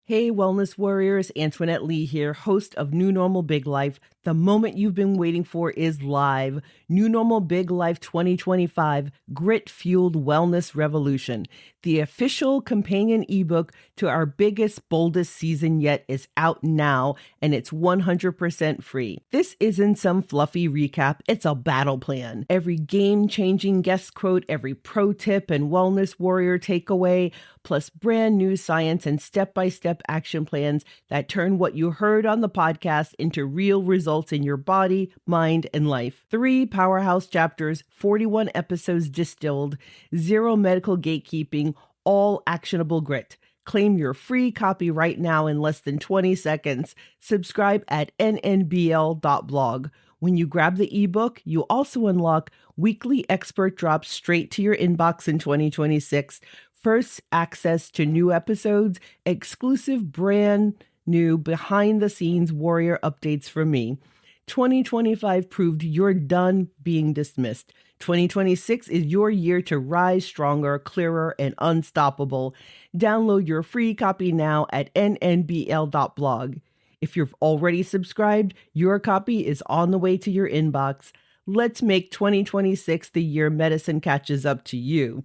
Hey, Wellness Warriors, Antoinette here, host of New Normal Big Life. The moment you've been waiting for is live. New Normal Big Life 2025, Grit-Fueled Wellness Revolution. The official companion ebook to our biggest, boldest season yet is out now, and it's 100% free. This isn't some fluffy recap, it's a battle plan. Every game-changing guest quote, every pro tip and wellness warrior takeaway, plus brand new science and step-by-step action plans that turn what you heard on the podcast into real results in your body, mind, and life. 3 powerhouse chapters, 41 episodes distilled, 0 medical gatekeeping, all actionable grit. Claim your free copy right now in less than 20 seconds. Subscribe at nnbl.blog. When you grab the ebook, you also unlock weekly expert drops straight to your inbox in 2026. First access to new episodes, exclusive brand new behind-the-scenes warrior updates from me. 2025 proved you're done being dismissed. 2026 is your year to rise stronger, clearer, and unstoppable. Download your free copy now at nnbl.blog. If you've already subscribed, your copy is on the way to your inbox. Let's make 2026 the year medicine catches up to you.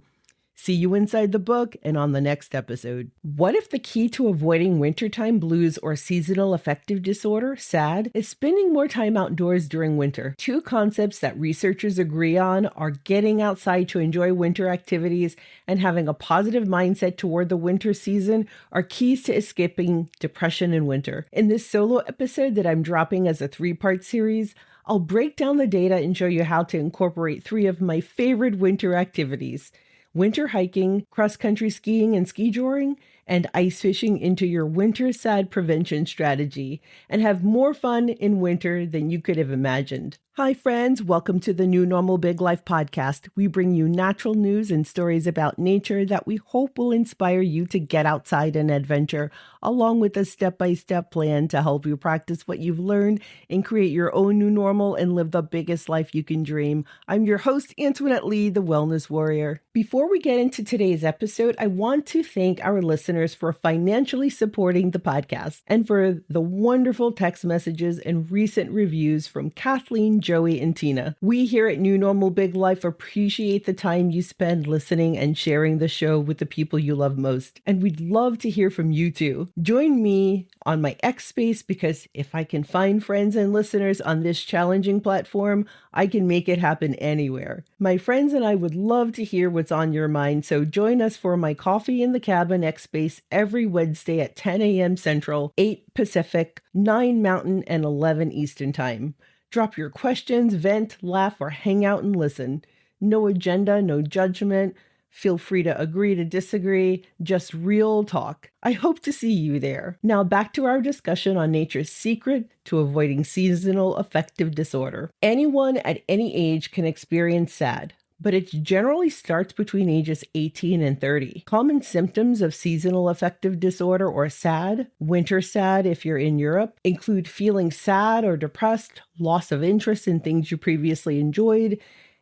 See you inside the book and on the next episode. What if the key to avoiding wintertime blues or seasonal affective disorder, SAD, is spending more time outdoors during winter? 2 concepts that researchers agree on are getting outside to enjoy winter activities and having a positive mindset toward the winter season are keys to escaping depression in winter. In this solo episode that I'm dropping as a 3-part series, I'll break down the data and show you how to incorporate 3 of my favorite winter activities: winter hiking, cross-country skiing and skijoring, and ice fishing into your winter SAD prevention strategy, and have more fun in winter than you could have imagined. Hi friends, welcome to the New Normal Big Life podcast. We bring you natural news and stories about nature that we hope will inspire you to get outside and adventure, along with a step-by-step plan to help you practice what you've learned and create your own new normal and live the biggest life you can dream. I'm your host, Antoinette, the Wellness Warrior. Before we get into today's episode, I want to thank our listeners for financially supporting the podcast and for the wonderful text messages and recent reviews from Kathleen, Joey, and Tina. We here at New Normal Big Life appreciate the time you spend listening and sharing the show with the people you love most. And we'd love to hear from you too. Join me on my X space, because if I can find friends and listeners on this challenging platform, I can make it happen anywhere. My friends and I would love to hear what's on your mind, so join us for my Coffee in the Cabin X space every Wednesday at 10 a.m. Central, 8 Pacific, 9 Mountain, and 11 Eastern Time. Drop your questions, vent, laugh, or hang out and listen. No agenda, no judgment. Feel free to agree to disagree, just real talk. I hope to see you there. Now back to our discussion on nature's secret to avoiding seasonal affective disorder. Anyone at any age can experience SAD, but it generally starts between ages 18 and 30. Common symptoms of seasonal affective disorder, or SAD, winter SAD if you're in Europe, include feeling sad or depressed, loss of interest in things you previously enjoyed,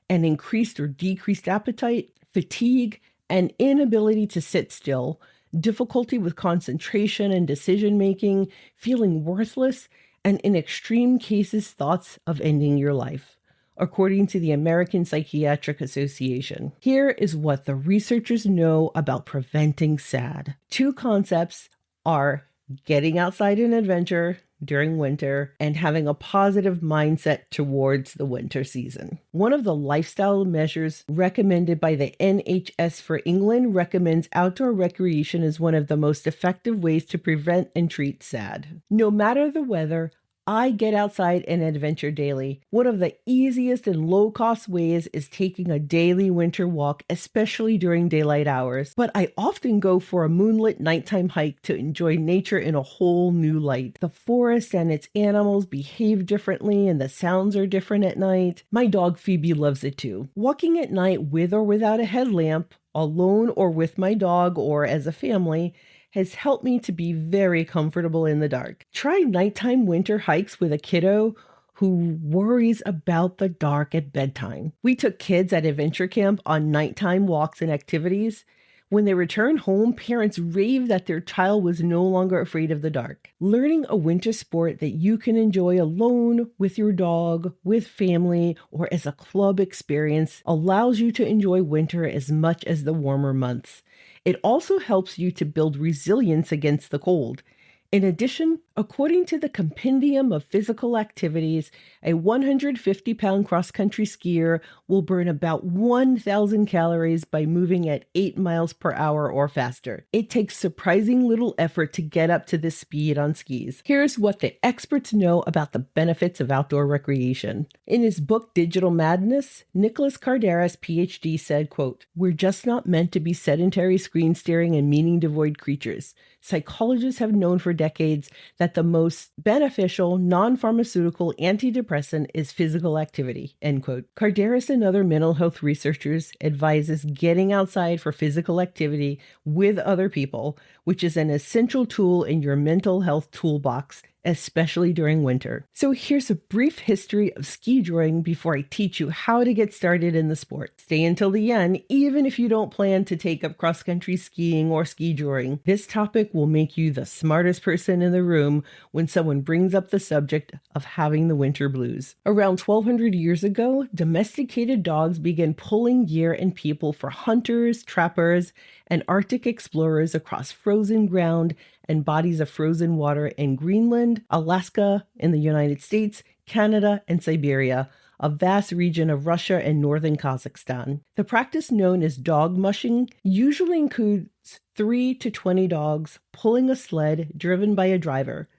an increased or decreased appetite, fatigue, and inability to sit still, difficulty with concentration and decision-making, feeling worthless, and in extreme cases, thoughts of ending your life, according to the American Psychiatric Association. Here is what the researchers know about preventing SAD. 2 concepts are getting outside and adventure during winter and having a positive mindset towards the winter season. One of the lifestyle measures recommended by the NHS for England recommends outdoor recreation as one of the most effective ways to prevent and treat SAD. No matter the weather, I get outside and adventure daily. One of the easiest and low-cost ways is taking a daily winter walk, especially during daylight hours. But I often go for a moonlit nighttime hike to enjoy nature in a whole new light. The forest and its animals behave differently, and the sounds are different at night. My dog Phoebe loves it too. Walking at night with or without a headlamp, alone or with my dog or as a family, has helped me to be very comfortable in the dark. Try nighttime winter hikes with a kiddo who worries about the dark at bedtime. We took kids at adventure camp on nighttime walks and activities. When they return home, parents rave that their child was no longer afraid of the dark. Learning a winter sport that you can enjoy alone, with your dog, with family, or as a club experience allows you to enjoy winter as much as the warmer months. It also helps you to build resilience against the cold. In addition, according to the Compendium of Physical Activities, a 150-pound cross-country skier will burn about 1,000 calories by moving at 8 miles per hour or faster. It takes surprising little effort to get up to this speed on skis. Here's what the experts know about the benefits of outdoor recreation. In his book, Digital Madness, Nicholas Kardaras, PhD, said, quote, "We're just not meant to be sedentary screen staring and meaning-devoid creatures. Psychologists have known for decades that the most beneficial non-pharmaceutical antidepressant is physical activity," end quote. Kardaras and other mental health researchers advises getting outside for physical activity with other people, which is an essential tool in your mental health toolbox, especially during winter. So here's a brief history of skijoring before I teach you how to get started in the sport. Stay until the end, even if you don't plan to take up cross-country skiing or skijoring. This topic will make you the smartest person in the room when someone brings up the subject of having the winter blues. Around 1,200 years ago, domesticated dogs began pulling gear and people for hunters, trappers, and Arctic explorers across frozen ground and bodies of frozen water in Greenland, Alaska, in the United States, Canada, and Siberia, a vast region of Russia and northern Kazakhstan. The practice known as dog mushing usually includes 3 to 20 dogs pulling a sled driven by a driver.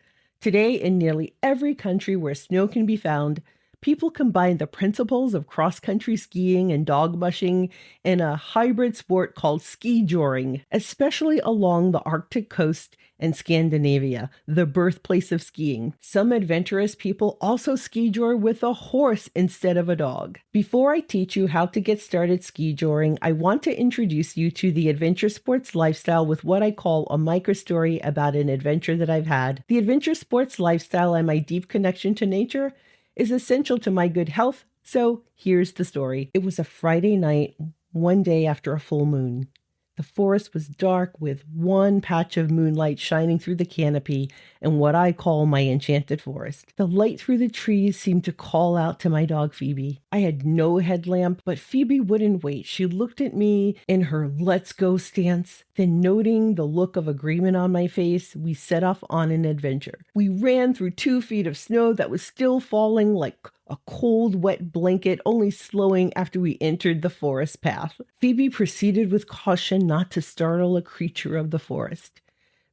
Today, in nearly every country where snow can be found, people combine the principles of cross-country skiing and dog mushing in a hybrid sport called skijoring, especially along the Arctic coast and Scandinavia, the birthplace of skiing. Some adventurous people also skijor with a horse instead of a dog. Before I teach you how to get started skijoring, I want to introduce you to the adventure sports lifestyle with what I call a microstory about an adventure that I've had. The adventure sports lifestyle and my deep connection to nature is essential to my good health, so here's the story. It was a Friday night, one day after a full moon. The forest was dark with one patch of moonlight shining through the canopy in what I call my enchanted forest. The light through the trees seemed to call out to my dog Phoebe. I had no headlamp, but Phoebe wouldn't wait. She looked at me in her let's go stance. Then, noting the look of agreement on my face, we set off on an adventure. We ran through 2 feet of snow that was still falling like a cold, wet blanket, only slowing after we entered the forest path. Phoebe proceeded with caution not to startle a creature of the forest.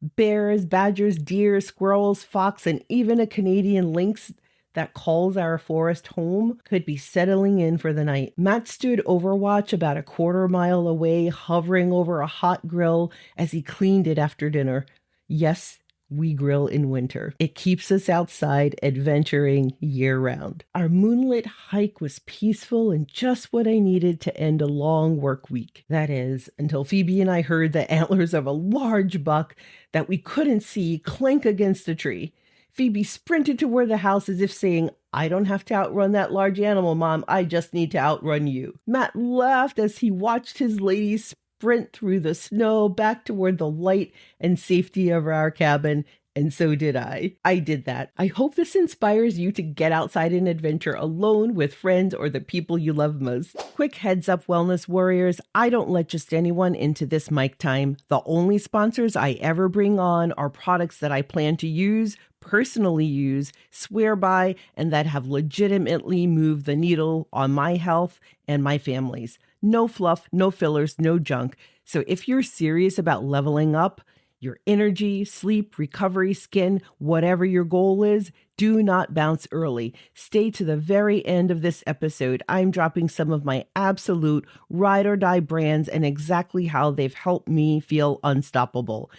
Bears, badgers, deer, squirrels, fox, and even a Canadian lynx that calls our forest home could be settling in for the night. Matt stood overwatch about a quarter mile away, hovering over a hot grill as he cleaned it after dinner. Yes, we grill in winter. It keeps us outside adventuring year-round. Our moonlit hike was peaceful and just what I needed to end a long work week. That is, until Phoebe and I heard the antlers of a large buck that we couldn't see clink against a tree. Phoebe sprinted to where the house as if saying, "I don't have to outrun that large animal, Mom. I just need to outrun you." Matt laughed as he watched his lady sprint through the snow back toward the light and safety of our cabin, and so did I. I did that. I hope this inspires you to get outside and adventure alone with friends or the people you love most. Quick heads up, wellness warriors, I don't let just anyone into this mic time. The only sponsors I ever bring on are products that I plan to use, personally use, swear by, and that have legitimately moved the needle on my health and my family's. No fluff, no fillers, no junk. So if you're serious about leveling up your energy, sleep, recovery, skin, whatever your goal is, do not bounce early. Stay to the very end of this episode. I'm dropping some of my absolute ride or die brands and exactly how they've helped me feel unstoppable.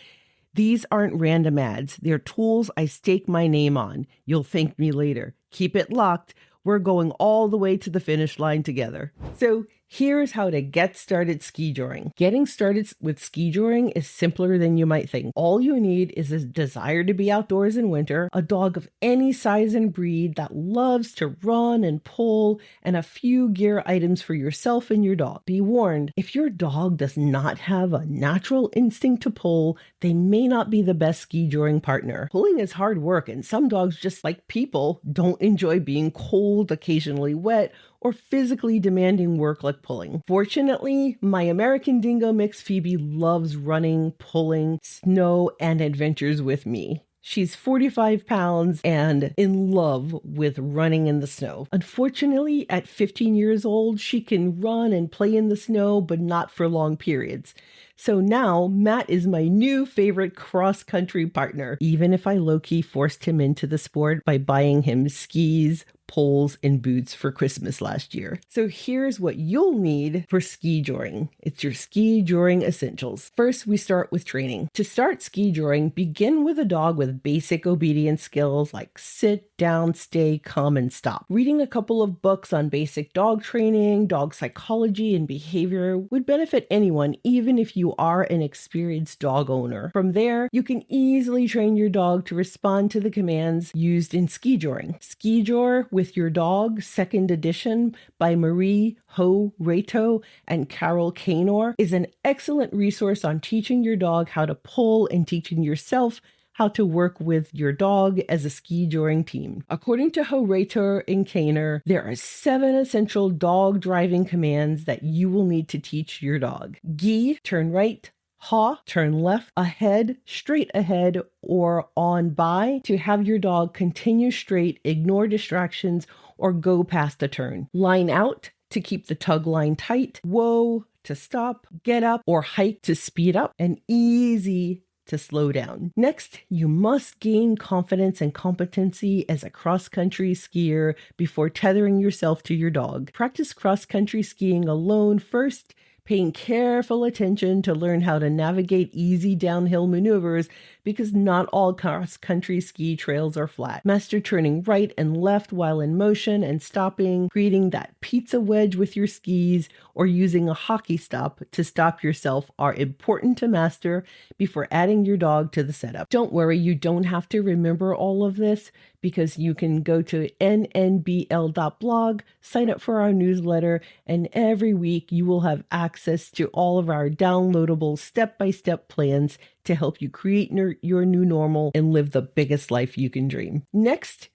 These aren't random ads. They're tools I stake my name on. You'll thank me later. Keep it locked. We're going all the way to the finish line together. So Here's how to get started skijoring. Getting started with skijoring is simpler than you might think. All you need is a desire to be outdoors in winter, a dog of any size and breed that loves to run and pull, and a few gear items for yourself and your dog. Be warned, if your dog does not have a natural instinct to pull, they may not be the best skijoring partner. Pulling is hard work, and some dogs, just like people, don't enjoy being cold, occasionally wet, or physically demanding work like pulling. Fortunately, my American Dingo mix Phoebe loves running, pulling, snow, and adventures with me. She's 45 pounds and in love with running in the snow. Unfortunately, at 15 years old, she can run and play in the snow, but not for long periods. So now, Matt is my new favorite cross-country partner, even if I low-key forced him into the sport by buying him skis, poles, and boots for Christmas last year. So here's what you'll need for skijoring. It's your skijoring essentials. First, we start with training. To start skijoring, begin with a dog with basic obedience skills like sit, down, stay, come, and stop. Reading a couple of books on basic dog training, dog psychology, and behavior would benefit anyone, even if you are an experienced dog owner. From there, you can easily train your dog to respond to the commands used in skijoring. Skijor with Your Dog, 2nd edition by Marie Ho Reto and Carol Kaynor, is an excellent resource on teaching your dog how to pull and teaching yourself how to work with your dog as a skijoring team. According to Ho Reto and Kaynor, there are 7 essential dog driving commands that you will need to teach your dog. Gi, turn right. Ha, turn left, ahead, straight ahead, or on by to have your dog continue straight, ignore distractions, or go past a turn. Line out to keep the tug line tight. Whoa to stop, get up, or hike to speed up, and easy to slow down. Next, you must gain confidence and competency as a cross-country skier before tethering yourself to your dog. Practice cross-country skiing alone first, paying careful attention to learn how to navigate easy downhill maneuvers because not all cross-country ski trails are flat. Master turning right and left while in motion and stopping, creating that pizza wedge with your skis, or using a hockey stop to stop yourself are important to master before adding your dog to the setup. Don't worry, you don't have to remember all of this because you can go to nnbl.blog, sign up for our newsletter, and every week you will have access to all of our downloadable step-by-step plans to help you create your new normal and live the biggest life you can dream. Next,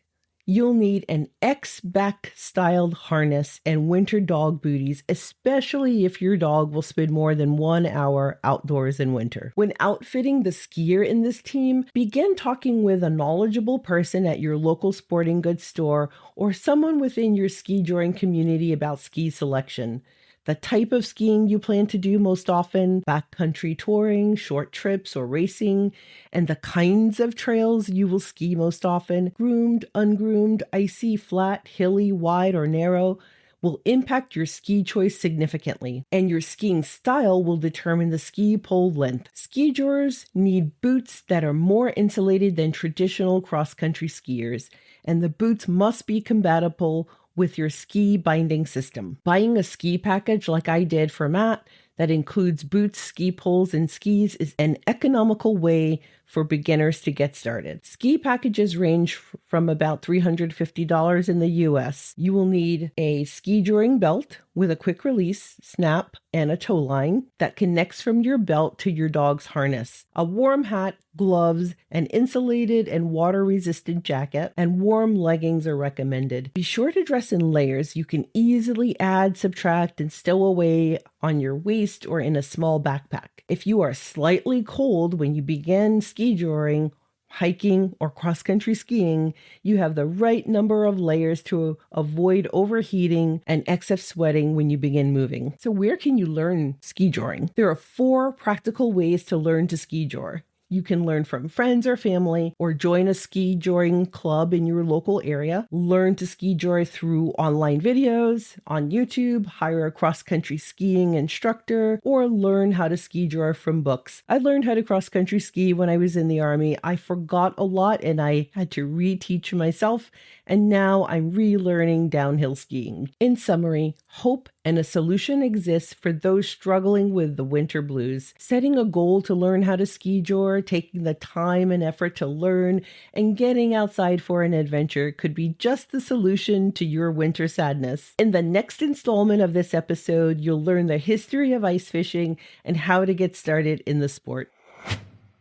you'll need an X-back styled harness and winter dog booties, especially if your dog will spend more than 1 hour outdoors in winter. When outfitting the skier in this team, begin talking with a knowledgeable person at your local sporting goods store or someone within your skijoring community about ski selection. The type of skiing you plan to do most often, backcountry touring, short trips, or racing, and the kinds of trails you will ski most often, groomed, ungroomed, icy, flat, hilly, wide, or narrow, will impact your ski choice significantly, and your skiing style will determine the ski pole length. Skijorers need boots that are more insulated than traditional cross-country skiers, and the boots must be compatible with your ski binding system. Buying a ski package like I did for Matt that includes boots, ski poles, and skis is an economical way for beginners to get started. Ski packages range from about $350 in the US. You will need a skijoring belt with a quick release, snap, and a tow line that connects from your belt to your dog's harness. A warm hat, gloves, an insulated and water-resistant jacket, and warm leggings are recommended. Be sure to dress in layers you can easily add, subtract, and stow away on your waist or in a small backpack. If you are slightly cold when you begin skijoring, hiking, or cross-country skiing, you have the right number of layers to avoid overheating and excess sweating when you begin moving. So where can you learn skijoring? There are 4 practical ways to learn to skijor. You can learn from friends or family, or join a ski joring club in your local area. Learn to ski joy through online videos on YouTube, hire a cross-country skiing instructor, or learn how to ski joy from books. I learned how to cross-country ski when I was in the Army. I forgot a lot and I had to reteach myself, and now I'm relearning downhill skiing. In summary, hope and a solution exists for those struggling with the winter blues. Setting a goal to learn how to ski joy, taking the time and effort to learn, and getting outside for an adventure could be just the solution to your winter sadness. In the next installment of this episode, you'll learn the history of ice fishing and how to get started in the sport.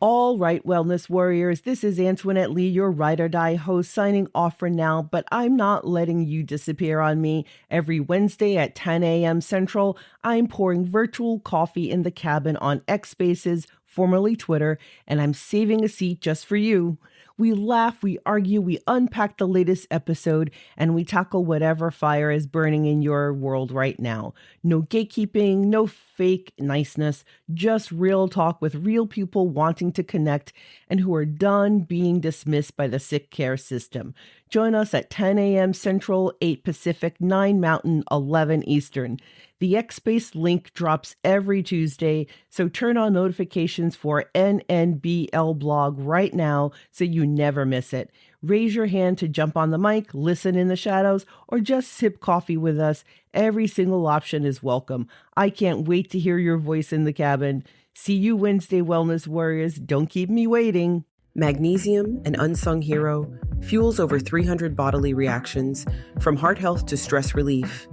All right, wellness warriors, this is Antoinette Lee, your Ride or Die host, signing off for now, but I'm not letting you disappear on me. Every Wednesday at 10 a.m. Central, I'm pouring virtual coffee in the cabin on X Spaces, formerly Twitter, and I'm saving a seat just for you. We laugh, we argue, we unpack the latest episode, and we tackle whatever fire is burning in your world right now. No gatekeeping, no fake niceness, just real talk with real people wanting to connect and who are done being dismissed by the sick care system. Join us at 10 a.m. Central, 8 Pacific, 9 Mountain, 11 Eastern. The X-Space link drops every Tuesday, so turn on notifications for NNBL blog right now so you never miss it. Raise your hand to jump on the mic, listen in the shadows, or just sip coffee with us. Every single option is welcome. I can't wait to hear your voice in the cabin. See you Wednesday, Wellness Warriors. Don't keep me waiting. Magnesium, an unsung hero, fuels over 300 bodily reactions, from heart health to stress relief.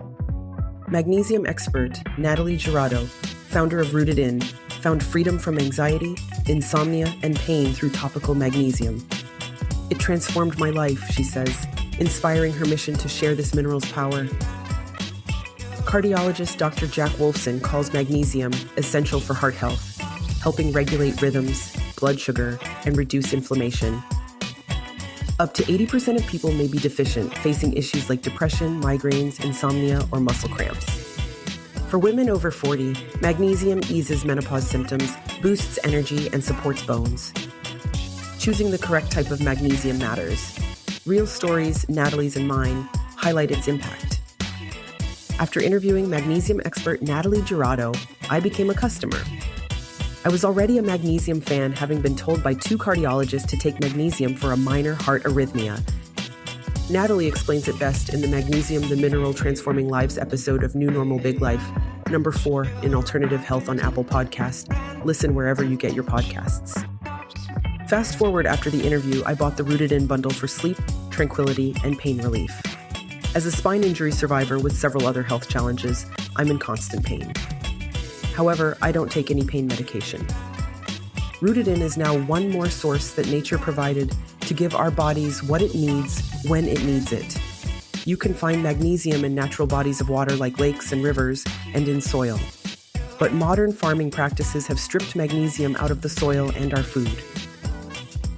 Magnesium expert Natalie Girardo, founder of Rooted In, found freedom from anxiety, insomnia, and pain through topical magnesium. It transformed my life, she says, inspiring her mission to share this mineral's power. Cardiologist Dr. Jack Wolfson calls magnesium essential for heart health, helping regulate rhythms, blood sugar, and reduce inflammation. Up to 80% of people may be deficient, facing issues like depression, migraines, insomnia, or muscle cramps. For women over 40, magnesium eases menopause symptoms, boosts energy, and supports bones. Choosing the correct type of magnesium matters. Real stories, Natalie's and mine, highlight its impact. After interviewing magnesium expert Natalie Girardo, I became a customer. I was already a magnesium fan, having been told by 2 cardiologists to take magnesium for a minor heart arrhythmia. Natalie explains it best in the Magnesium, the Mineral Transforming Lives episode of New Normal Big Life, number 4 in Alternative Health on Apple Podcast. Listen wherever you get your podcasts. Fast forward after the interview, I bought the Rooted In bundle for sleep, tranquility, and pain relief. As a spine injury survivor with several other health challenges, I'm in constant pain. However, I don't take any pain medication. Rooted In is now one more source that nature provided to give our bodies what it needs when it needs it. You can find magnesium in natural bodies of water like lakes and rivers and in soil. But modern farming practices have stripped magnesium out of the soil and our food.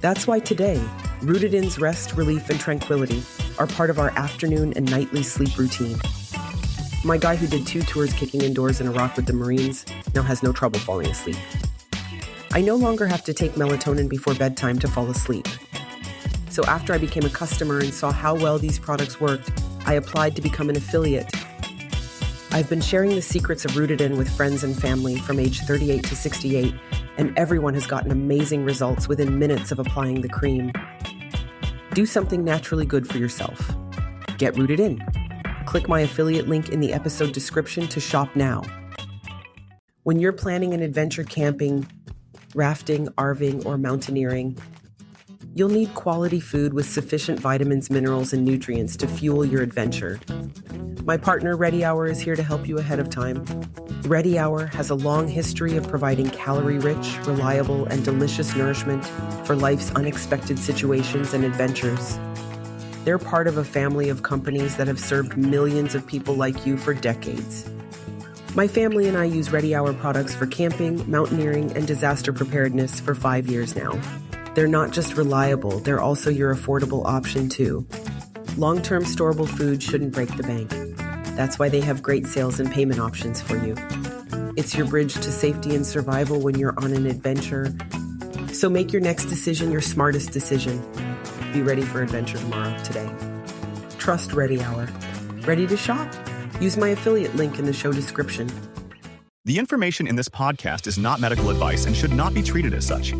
That's why today, Rooted In's rest, relief, and tranquility are part of our afternoon and nightly sleep routine. My guy who did 2 tours kicking indoors in Iraq with the Marines now has no trouble falling asleep. I no longer have to take melatonin before bedtime to fall asleep. So after I became a customer and saw how well these products worked, I applied to become an affiliate. I've been sharing the secrets of Rooted In with friends and family from age 38 to 68, and everyone has gotten amazing results within minutes of applying the cream. Do something naturally good for yourself. Get Rooted In. Click my affiliate link in the episode description to shop now. When you're planning an adventure camping, rafting, RVing, or mountaineering, you'll need quality food with sufficient vitamins, minerals, and nutrients to fuel your adventure. My partner, Ready Hour, is here to help you ahead of time. Ready Hour has a long history of providing calorie-rich, reliable, and delicious nourishment for life's unexpected situations and adventures. They're part of a family of companies that have served millions of people like you for decades. My family and I use Ready Hour products for camping, mountaineering, and disaster preparedness for 5 years now. They're not just reliable, they're also your affordable option too. Long-term storable food shouldn't break the bank. That's why they have great sales and payment options for you. It's your bridge to safety and survival when you're on an adventure, So make your next decision your smartest decision. Be ready for adventure tomorrow, today. Trust Ready Hour. Ready to shop? Use my affiliate link in the show description. The information in this podcast is not medical advice and should not be treated as such.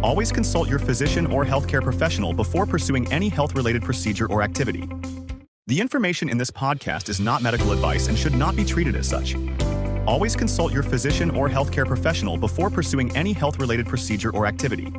Always consult your physician or healthcare professional before pursuing any health-related procedure or activity. The information in this podcast is not medical advice and should not be treated as such. Always consult your physician or healthcare professional before pursuing any health-related procedure or activity.